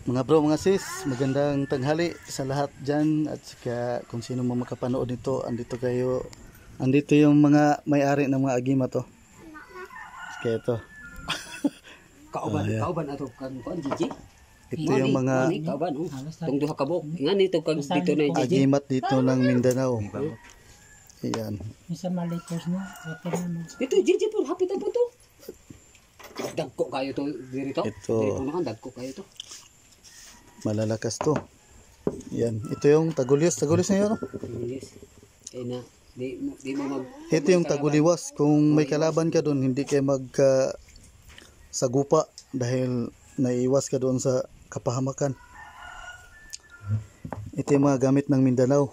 Mga bro, mga sis, magandang tanghali sa lahat dyan at saka kung sino mo makapanood nito, andito yung mga may-ari ng mga agima to. Kaya ito. Kauban ato kan Gigi. Ito yung mga Kauban tong duha ka buok. Ngan dito kag dito na Gigi. agimat dito ng Mindanao. Ayan. Isa malikos na. Dito Gigi po hapit po to. Dagko kayo to dito. Ito. Dito naman dagko kayo to. Malalakas to. Yan. Ito yung tagulyos. Tagulyos na yun. No? Yes. Na di mo mag Ito yung taguliwas. Kung may kalaban ka doon, hindi kayo sagupa dahil naiiwas ka doon sa kapahamakan. Ito yung mga gamit ng Mindanao.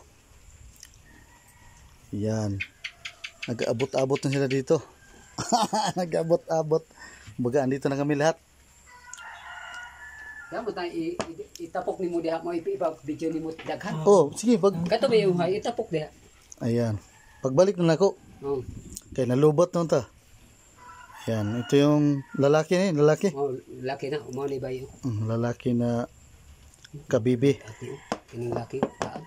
Yan. Nag-abot-abot na sila dito. Nag-abot-abot. Baga, andito na kami lahat. Kamo tay itapok nimo diha mo ipa-video nimo daghan. Oh, sige. Kato ba yung hay itapok diha. Ayan. Pagbalik na ako. Oh. Kaya nalubot nun ta. Ayan. Ito yung lalaki na yun. Lalaki. Oh, laki na mo ni bayo. Lalaki na kabibi. Kining laki taan.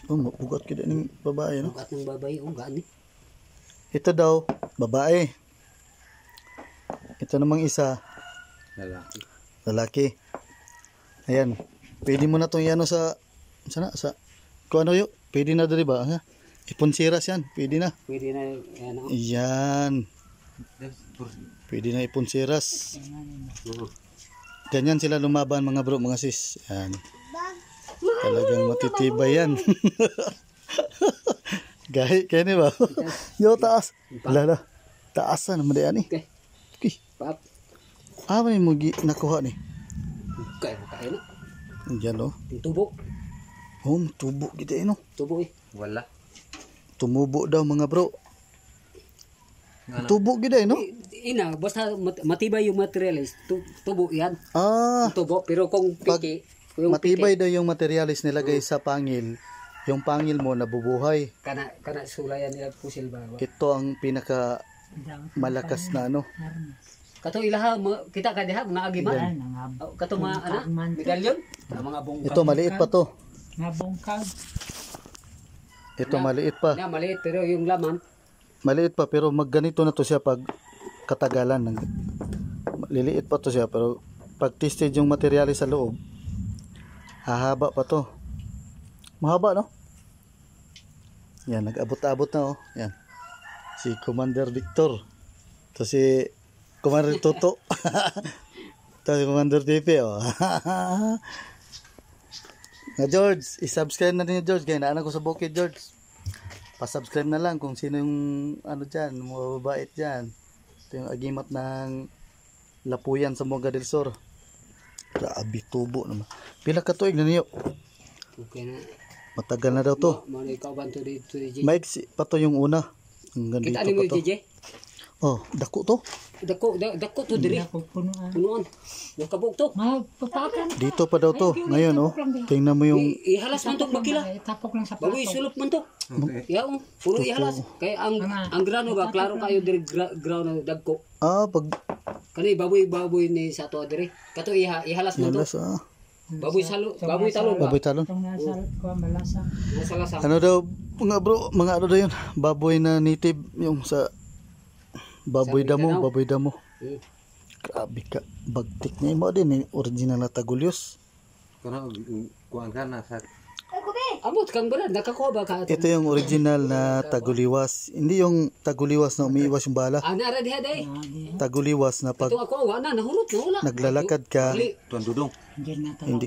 Oh, mapugat kita ng babae, no? Ugat ng babay gani. Ito daw, babae. Ito namang isa, lalaki. Ayan. Pwede mo na itong iano sa kung ano yun, pwede na dali ba? Ha? Ipunsiras yan, pwede na. Pwede na ano. Ayan. Pwede na ipunsiras. Ganyan sila lumaban mga bro, mga sis. Ayan. Talagang matitibay yan. Gahi, kaya ni ba? Yo, taas. Lala. Taas na naman yan eh. Okay. Okay. Pap. Ano mo nakuha ni? Kaya na. Diyan o. Tubo. Oh, tubo kita no. Tubo eh. Wala. Tumubo daw mga bro. Tubo kita no? Ina, basta matibay yung materialis. Tubo yan. Ah. Tubo, pero kung piki. Matibay daw yung materialis nilagay sa pangil. Yung pangil mo nabubuhay. Kana sulayan nila pusil ba? Ito ang pinaka malakas na ano. Kato ilaha kita ka diha mga agiman. Kato mga medalyon, mga bongkag. Ito maliit pa to. Nga bongkag. Ito maliit pa. Na maliit pero yung laman Maliit pa pero magganito na to siya pag katagalan. Liliit pa to siya pero pag tested yung materialis sa loob, hahaba pa to. Mahaba no? Yan, nag-abot-abot na oh. Yan. Si Commander Victor. Ito si Commander Toto. Ito si Commander DP oh. Na George, i-subscribe natin yung George. Kaya naanak ko sa bukid George. Pa-subscribe na lang kung sino yung ano dyan, mababait dyan. Ito yung agimat ng Lapuyan sa Moga del Sur. Grabe tubo naman. Pila ka tuig na niyo? okay na. Matagal na daw to. Mali ka bantu dito DJ. Maiksi pa to yung una. Hanggang dito Kita ni mo pa to. DJ. Oh, dako to. Dako to diri. Punuan. Yung kabog to. Mapapakan. Dito pa daw to. Ngayon oh. Tingnan mo yung Ihalas man to bakila. Tapok lang sa plato. Baboy sulop man to. Yaw, puro ihalas. Kay ang grano ba klaro kayo diri ground dagko. pag Kani baboy ni sa to diri. Kato ihalas man to. yalas Baboy talon ba? baboy talon. Itong nasa kuha malasa. Nasa lasa. Ano daw mga bro, mga ano daw yun? Baboy na native yung sa baboy damo. Grabe ka. Bagtik niya mo din original na tagulyos. Kuno kuan ka na sa Abot kang brad, nakakuha ba ka? Ito yung original na taguliwas. Hindi yung taguliwas na umiiwas yung bala. Nara diha day. Taguliwas na pag Ito ako wa na nahulot na wala. naglalakad ka, tuan dudong. hindi